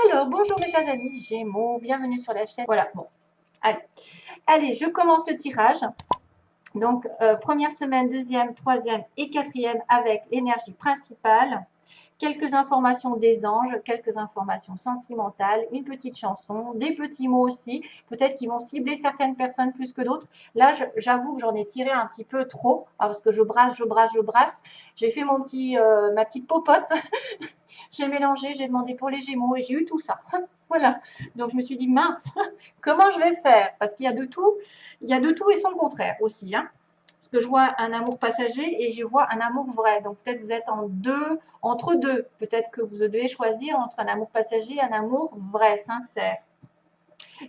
Alors, bonjour mes chers amis Gémeaux, bienvenue sur la chaîne. Voilà, bon, allez, je commence le tirage. Donc, première semaine, deuxième, troisième et quatrième avec l'énergie principale. Quelques informations des anges, quelques informations sentimentales, une petite chanson, des petits mots aussi, peut-être qu'ils vont cibler certaines personnes plus que d'autres. Là, j'avoue que j'en ai tiré un petit peu trop, parce que je brasse, je brasse, je brasse. J'ai fait ma petite popote, j'ai mélangé, j'ai demandé pour les Gémeaux et j'ai eu tout ça. Voilà, donc je me suis dit, mince, comment je vais faire? Parce qu'il y a de tout, il y a de tout et son contraire aussi, hein. Parce que je vois un amour passager et je vois un amour vrai. Donc peut-être vous êtes entre deux. Peut-être que vous devez choisir entre un amour passager et un amour vrai, sincère.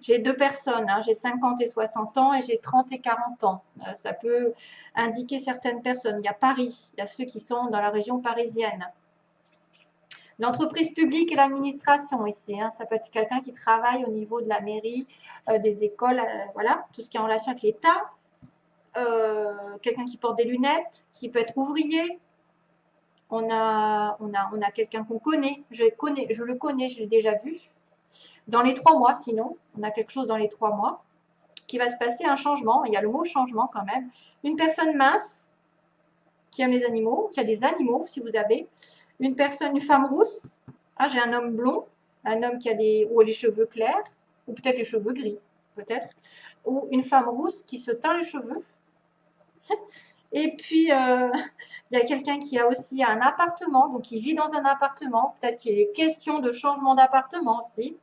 J'ai deux personnes, hein, j'ai 50 et 60 ans et j'ai 30 et 40 ans. Ça peut indiquer certaines personnes. Il y a Paris, il y a ceux qui sont dans la région parisienne. L'entreprise publique et l'administration ici, hein, ça peut être quelqu'un qui travaille au niveau de la mairie, des écoles, voilà, tout ce qui est en relation avec l'État. Quelqu'un qui porte des lunettes, qui peut être ouvrier. On a quelqu'un qu'on connaît. Je le connais, je l'ai déjà vu. Dans les 3 mois, sinon, on a quelque chose dans les 3 mois qui va se passer un changement. Il y a le mot changement quand même. Une personne mince qui aime les animaux, qui a des animaux, si vous avez. Une femme rousse. Ah, j'ai un homme blond, un homme qui a les cheveux clairs, ou peut-être les cheveux gris, peut-être. Ou une femme rousse qui se teint les cheveux. Et puis, il y a quelqu'un qui a aussi un appartement, donc il vit dans un appartement. Peut-être qu'il est question de changement d'appartement aussi.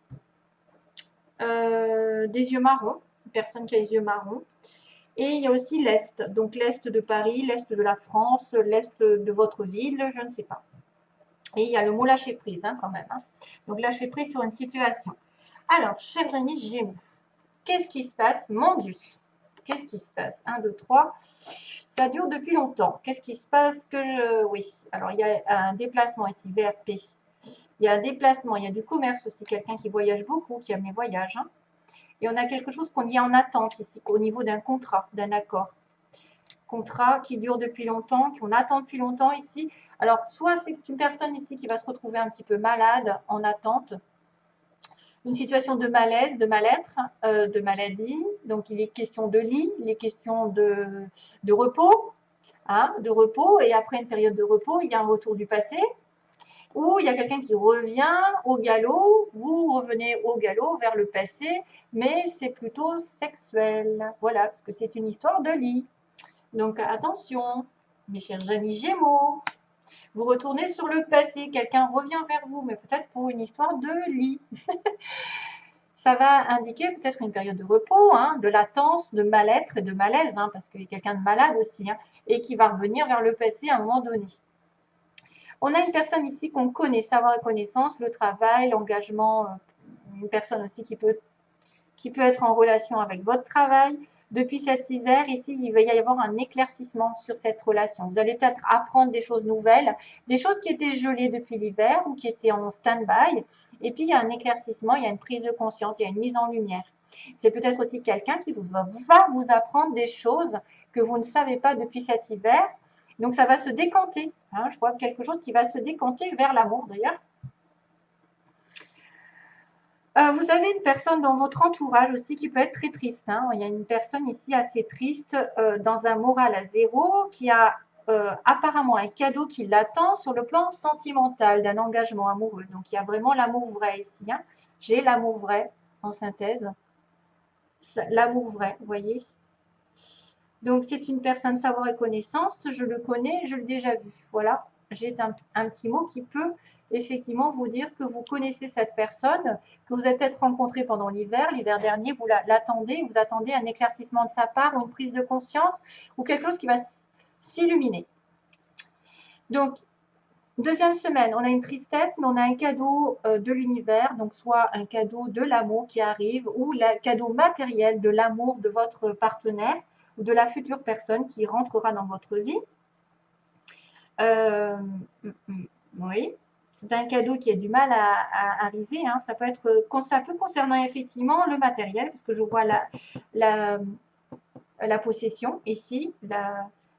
Des yeux marrons, une personne qui a les yeux marrons. Et il y a aussi l'Est, donc l'Est de Paris, l'Est de la France, l'Est de votre ville, je ne sais pas. Et il y a le mot lâcher prise, hein, quand même, hein. Donc lâcher prise sur une situation. Alors, chers amis Gémeaux, qu'est-ce qui se passe? Mon Dieu, qu'est-ce qui se passe? 1, 2, 3. Ça dure depuis longtemps. Qu'est-ce qui se passe Oui, alors il y a un déplacement ici, VRP. Il y a un déplacement, il y a du commerce aussi, quelqu'un qui voyage beaucoup, qui aime les voyages, hein. Et on a quelque chose qu'on dit en attente ici, au niveau d'un contrat, d'un accord. Contrat qui dure depuis longtemps, qu'on attend depuis longtemps ici. Alors, soit c'est une personne ici qui va se retrouver un petit peu malade, en attente, une situation de malaise, de mal-être, de maladie. Donc, il est question de lit, il est question de repos, hein, de repos. Et après une période de repos, il y a un retour du passé. Ou il y a quelqu'un qui revient au galop, vous revenez au galop vers le passé, mais c'est plutôt sexuel. Voilà, parce que c'est une histoire de lit. Donc attention, mes chers amis Gémeaux, vous retournez sur le passé, quelqu'un revient vers vous, mais peut-être pour une histoire de lit. Ça va indiquer peut-être une période de repos, hein, de latence, de mal-être et de malaise, hein, parce qu'il y a quelqu'un de malade aussi, hein, et qui va revenir vers le passé à un moment donné. On a une personne ici qu'on connaît, savoir et connaissance, le travail, l'engagement, une personne aussi qui peut être en relation avec votre travail. Depuis cet hiver, ici, il va y avoir un éclaircissement sur cette relation. Vous allez peut-être apprendre des choses nouvelles, des choses qui étaient gelées depuis l'hiver ou qui étaient en stand-by. Et puis, il y a un éclaircissement, il y a une prise de conscience, il y a une mise en lumière. C'est peut-être aussi quelqu'un qui va vous apprendre des choses que vous ne savez pas depuis cet hiver. Donc, ça va se décanter, hein. Je vois quelque chose qui va se décanter vers l'amour, d'ailleurs. Vous avez une personne dans votre entourage aussi qui peut être très triste, hein. Il y a une personne ici assez triste, dans un moral à zéro, qui a apparemment un cadeau qui l'attend sur le plan sentimental, d'un engagement amoureux. Donc, il y a vraiment l'amour vrai ici, hein. J'ai l'amour vrai en synthèse. L'amour vrai, vous voyez. Donc, c'est une personne savoir et connaissance. Je le connais, je l'ai déjà vu. Voilà, j'ai un petit mot qui peut effectivement vous dire que vous connaissez cette personne, que vous êtes peut-être rencontré pendant l'hiver dernier, vous l'attendez, vous attendez un éclaircissement de sa part ou une prise de conscience ou quelque chose qui va s'illuminer. Donc, deuxième semaine, on a une tristesse, mais on a un cadeau de l'univers, donc soit un cadeau de l'amour qui arrive ou le cadeau matériel de l'amour de votre partenaire ou de la future personne qui rentrera dans votre vie. Oui, c'est un cadeau qui a du mal à arriver, hein. Ça peut concerner effectivement le matériel, parce que je vois la possession ici,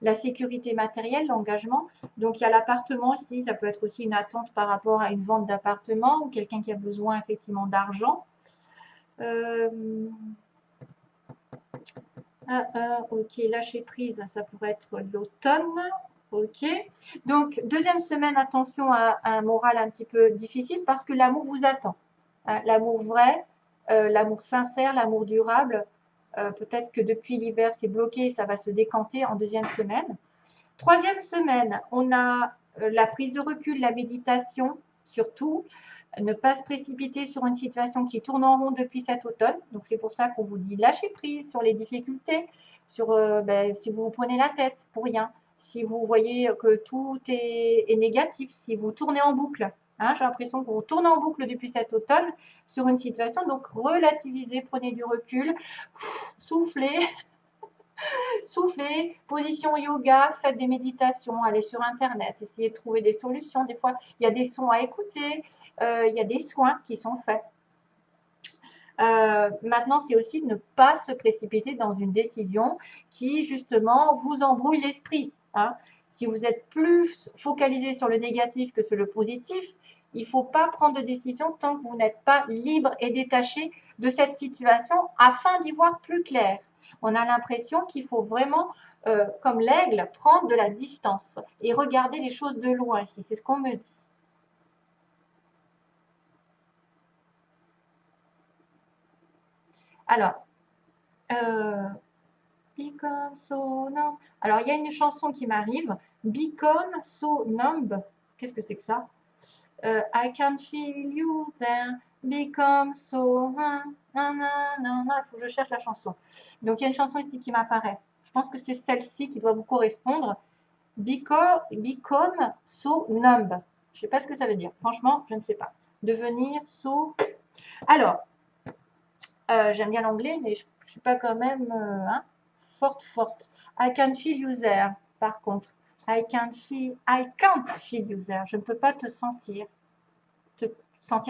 la sécurité matérielle, l'engagement. Donc, il y a l'appartement ici, ça peut être aussi une attente par rapport à une vente d'appartement ou quelqu'un qui a besoin effectivement d'argent. Ok, lâcher prise, ça pourrait être l'automne. Ok. Donc, deuxième semaine, attention à un moral un petit peu difficile parce que l'amour vous attend. Hein, l'amour vrai, l'amour sincère, l'amour durable. Peut-être que depuis l'hiver, c'est bloqué, ça va se décanter en deuxième semaine. Troisième semaine, on a la prise de recul, la méditation, surtout. Ne pas se précipiter sur une situation qui tourne en rond depuis cet automne. Donc, c'est pour ça qu'on vous dit lâcher prise sur les difficultés, sur si vous vous prenez la tête pour rien, si vous voyez que tout est négatif, si vous tournez en boucle. Hein, j'ai l'impression que vous tournez en boucle depuis cet automne sur une situation. Donc, relativisez, prenez du recul, soufflez. Soufflez, position yoga, faites des méditations, allez sur Internet, essayez de trouver des solutions. Des fois, il y a des sons à écouter, il y a des soins qui sont faits. Maintenant, c'est aussi de ne pas se précipiter dans une décision qui, justement, vous embrouille l'esprit. Hein. Si vous êtes plus focalisé sur le négatif que sur le positif, il ne faut pas prendre de décision tant que vous n'êtes pas libre et détaché de cette situation afin d'y voir plus clair. On a l'impression qu'il faut vraiment, comme l'aigle, prendre de la distance et regarder les choses de loin ici. C'est ce qu'on me dit. Alors, Become so numb. Alors, il y a une chanson qui m'arrive. Become so numb. Qu'est-ce que c'est que ça? I can feel you there. Become so. Il faut que je cherche la chanson. Donc, il y a une chanson ici qui m'apparaît. Je pense que c'est celle-ci qui doit vous correspondre. Become so numb. Je ne sais pas ce que ça veut dire. Franchement, je ne sais pas. Devenir so. Alors, j'aime bien l'anglais, mais je ne suis pas quand même forte. I can feel you there. Par contre, I can't feel you there. Je ne peux pas te sentir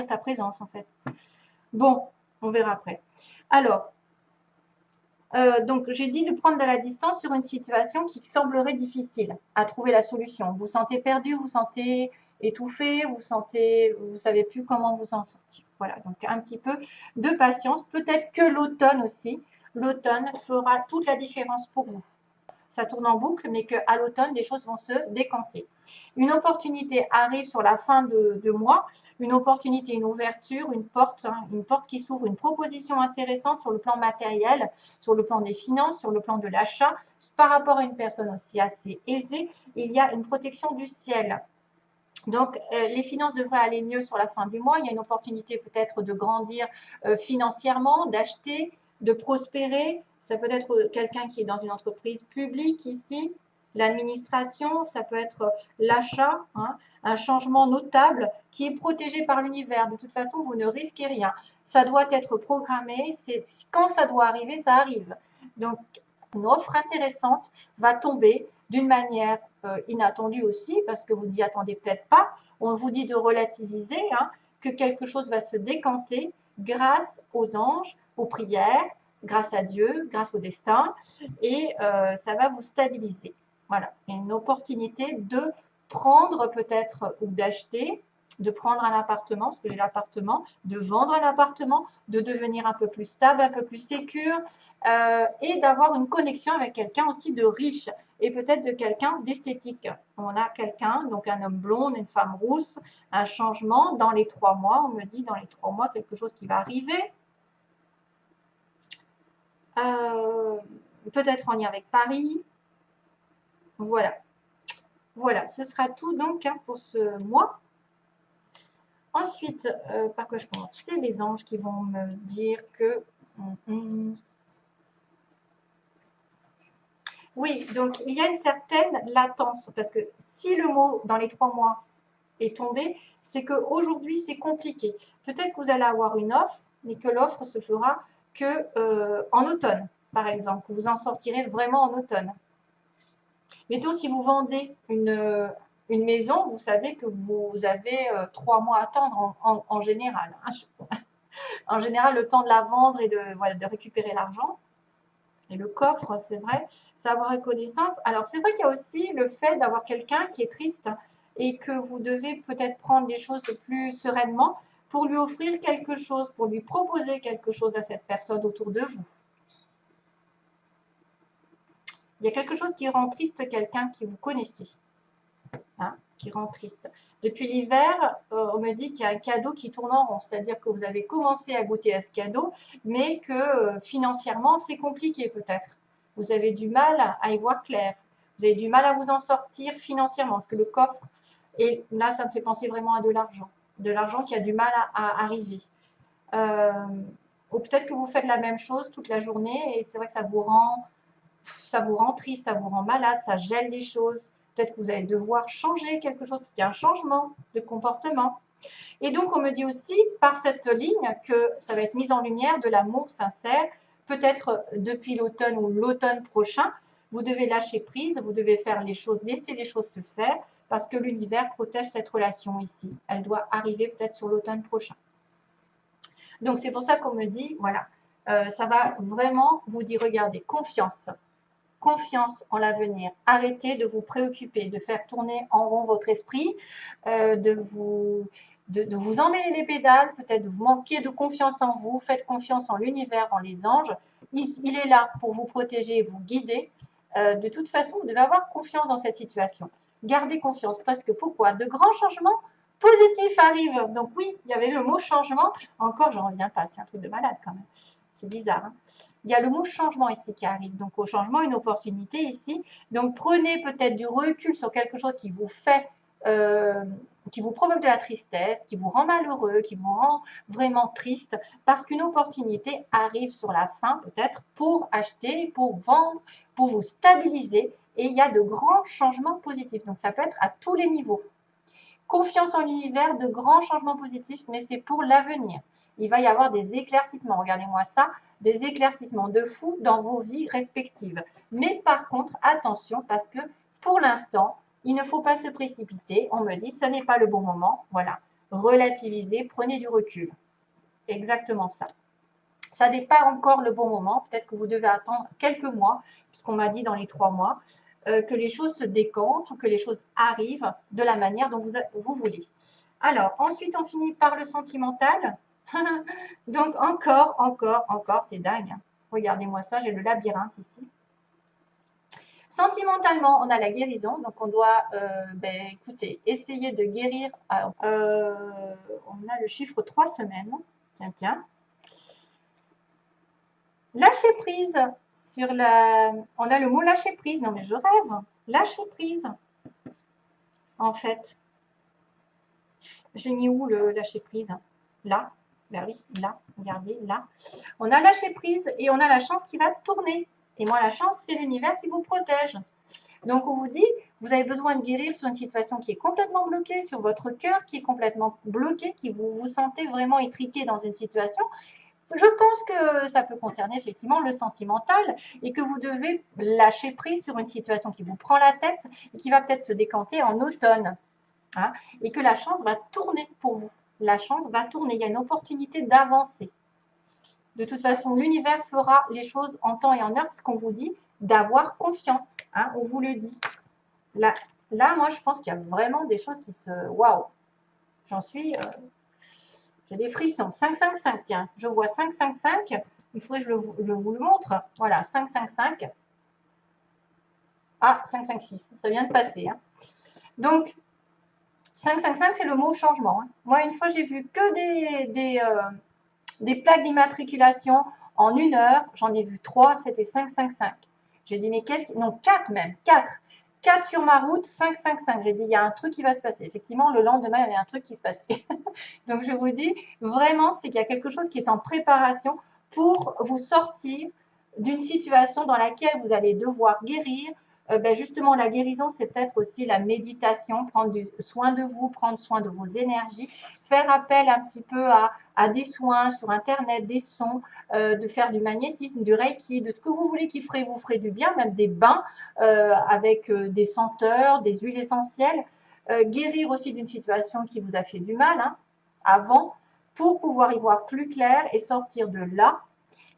ta présence en fait. Bon, on verra après. Alors, donc j'ai dit de prendre de la distance sur une situation qui semblerait difficile à trouver la solution. Vous vous sentez perdu, vous vous sentez étouffé, vous savez plus comment vous en sortir. Voilà, donc un petit peu de patience. Peut-être que l'automne aussi, l'automne fera toute la différence pour vous. Ça tourne en boucle, mais qu'à l'automne, des choses vont se décanter. Une opportunité arrive sur la fin de mois, une opportunité, une ouverture, une porte qui s'ouvre, une proposition intéressante sur le plan matériel, sur le plan des finances, sur le plan de l'achat. Par rapport à une personne aussi assez aisée, il y a une protection du ciel. Donc, les finances devraient aller mieux sur la fin du mois. Il y a une opportunité peut-être de grandir financièrement, d'acheter, de prospérer. Ça peut être quelqu'un qui est dans une entreprise publique ici, l'administration, ça peut être l'achat, hein, un changement notable qui est protégé par l'univers. De toute façon, vous ne risquez rien. Ça doit être programmé. Quand ça doit arriver, ça arrive. Donc, une offre intéressante va tomber d'une manière inattendue aussi, parce que vous n'y attendez peut-être pas. On vous dit de relativiser, hein, que quelque chose va se décanter grâce aux anges, aux prières, grâce à Dieu, grâce au destin, et ça va vous stabiliser. Voilà, et une opportunité de prendre peut-être ou d'acheter, de prendre un appartement, parce que j'ai l'appartement, de vendre un appartement, de devenir un peu plus stable, un peu plus sécure, et d'avoir une connexion avec quelqu'un aussi de riche et peut-être de quelqu'un d'esthétique. On a quelqu'un, donc un homme blond, une femme rousse, un changement dans les 3 mois. On me dit dans les 3 mois quelque chose qui va arriver. Peut-être en lien avec Paris. Voilà. Voilà, ce sera tout donc hein, pour ce mois. Ensuite, par quoi je commence? C'est les anges qui vont me dire que... Oui, donc il y a une certaine latence, parce que si le mot dans les 3 mois est tombé, c'est qu'aujourd'hui c'est compliqué. Peut-être que vous allez avoir une offre, mais que l'offre se fera que en automne, par exemple. Vous en sortirez vraiment en automne. Mettons, si vous vendez une maison, vous savez que vous avez 3 mois à attendre en général. Hein. En général, le temps de la vendre et de récupérer l'argent. Et le coffre, c'est vrai, savoir reconnaissance. Alors, c'est vrai qu'il y a aussi le fait d'avoir quelqu'un qui est triste et que vous devez peut-être prendre les choses plus sereinement pour lui offrir quelque chose, pour lui proposer quelque chose à cette personne autour de vous. Il y a quelque chose qui rend triste quelqu'un qui vous connaissez, hein, qui rend triste. Depuis l'hiver, on me dit qu'il y a un cadeau qui tourne en rond, c'est-à-dire que vous avez commencé à goûter à ce cadeau, mais que financièrement, c'est compliqué peut-être. Vous avez du mal à y voir clair. Vous avez du mal à vous en sortir financièrement, parce que le coffre, et là, ça me fait penser vraiment à de l'argent qui a du mal à arriver. Ou peut-être que vous faites la même chose toute la journée et c'est vrai que ça vous rend triste, ça vous rend malade, ça gèle les choses. Peut-être que vous allez devoir changer quelque chose, parce qu'il y a un changement de comportement. Et donc, on me dit aussi par cette ligne que ça va être mis en lumière de l'amour sincère, peut-être depuis l'automne ou l'automne prochain. Vous devez lâcher prise, vous devez faire les choses, laisser les choses se faire, parce que l'univers protège cette relation ici. Elle doit arriver peut-être sur l'automne prochain. Donc, c'est pour ça qu'on me dit, voilà, ça va vraiment vous dire, regardez, confiance en l'avenir. Arrêtez de vous préoccuper, de faire tourner en rond votre esprit, de vous emmêler les pédales, peut-être de vous manquer de confiance en vous. Faites confiance en l'univers, en les anges. Il est là pour vous protéger, vous guider. De toute façon, vous devez avoir confiance dans cette situation. Gardez confiance, parce que pourquoi? De grands changements positifs arrivent. Donc oui, il y avait le mot changement. Encore, j'en reviens pas. C'est un truc de malade quand même. C'est bizarre, hein. Il y a le mot changement ici qui arrive. Donc, au changement, une opportunité ici. Donc, prenez peut-être du recul sur quelque chose qui vous fait, qui vous provoque de la tristesse, qui vous rend malheureux, qui vous rend vraiment triste, parce qu'une opportunité arrive sur la fin, peut-être, pour acheter, pour vendre, pour vous stabiliser. Et il y a de grands changements positifs. Donc, ça peut être à tous les niveaux. Confiance en l'univers, de grands changements positifs, mais c'est pour l'avenir. Il va y avoir des éclaircissements, regardez-moi ça, des éclaircissements de fou dans vos vies respectives. Mais par contre, attention, parce que pour l'instant, il ne faut pas se précipiter. On me dit, ce n'est pas le bon moment. Voilà, relativisez, prenez du recul. Exactement ça. Ça n'est pas encore le bon moment. Peut-être que vous devez attendre quelques mois, puisqu'on m'a dit dans les 3 mois, que les choses se décantent ou que les choses arrivent de la manière dont vous voulez. Alors, ensuite, on finit par le sentimental. Donc, encore, c'est dingue. Regardez-moi ça, j'ai le labyrinthe ici. Sentimentalement, on a la guérison. Donc, on doit, écoutez, essayer de guérir. Alors, on a le chiffre 3 semaines. Tiens. Lâcher prise. On a le mot lâcher prise. Non, mais je rêve. Lâcher prise. En fait. J'ai mis où le lâcher prise? Là. Ben oui, là. Regardez, là. On a lâché prise et on a la chance qui va tourner. Et moi, la chance, c'est l'univers qui vous protège. Donc, on vous dit, vous avez besoin de guérir sur une situation qui est complètement bloquée, sur votre cœur qui est complètement bloqué, qui vous sentez vraiment étriqué dans une situation. Je pense que ça peut concerner effectivement le sentimental et que vous devez lâcher prise sur une situation qui vous prend la tête et qui va peut-être se décanter en automne. Hein, et que la chance va tourner pour vous. La chance va tourner. Il y a une opportunité d'avancer. De toute façon, l'univers fera les choses en temps et en heure, parce qu'on vous dit d'avoir confiance. Hein, on vous le dit. Là, moi, je pense qu'il y a vraiment des choses qui se... Waouh! J'en suis... J'ai des frissons. 5-5-5, tiens. Je vois 5-5-5. Il faudrait que je vous le montre. Voilà, 5-5-5. Ah, 5-5-6. Ça vient de passer. Hein. Donc, 555, c'est le mot changement. Hein. Moi, une fois, j'ai vu que des plaques d'immatriculation en 1 heure. J'en ai vu 3, c'était 555. J'ai dit, mais qu'est-ce qui... Non, 4 même, 4. 4 sur ma route, 555. J'ai dit, il y a un truc qui va se passer. Effectivement, le lendemain, il y avait un truc qui se passait. Donc, je vous dis, vraiment, c'est qu'il y a quelque chose qui est en préparation pour vous sortir d'une situation dans laquelle vous allez devoir guérir. Justement, la guérison, c'est peut-être aussi la méditation, prendre soin de vous, prendre soin de vos énergies, faire appel un petit peu à des soins sur Internet, des sons, de faire du magnétisme, du reiki, de ce que vous voulez qui vous ferait du bien, même des bains avec des senteurs, des huiles essentielles. Guérir aussi d'une situation qui vous a fait du mal avant, pour pouvoir y voir plus clair et sortir de là.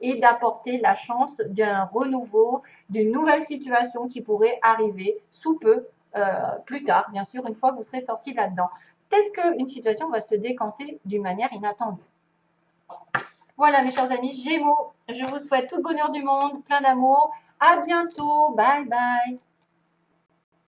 et d'apporter la chance d'un renouveau, d'une nouvelle situation qui pourrait arriver sous peu, plus tard, bien sûr, une fois que vous serez sorti là-dedans. Peut-être qu'une situation va se décanter d'une manière inattendue. Voilà, mes chers amis Gémeaux, je vous souhaite tout le bonheur du monde, plein d'amour. À bientôt. Bye bye.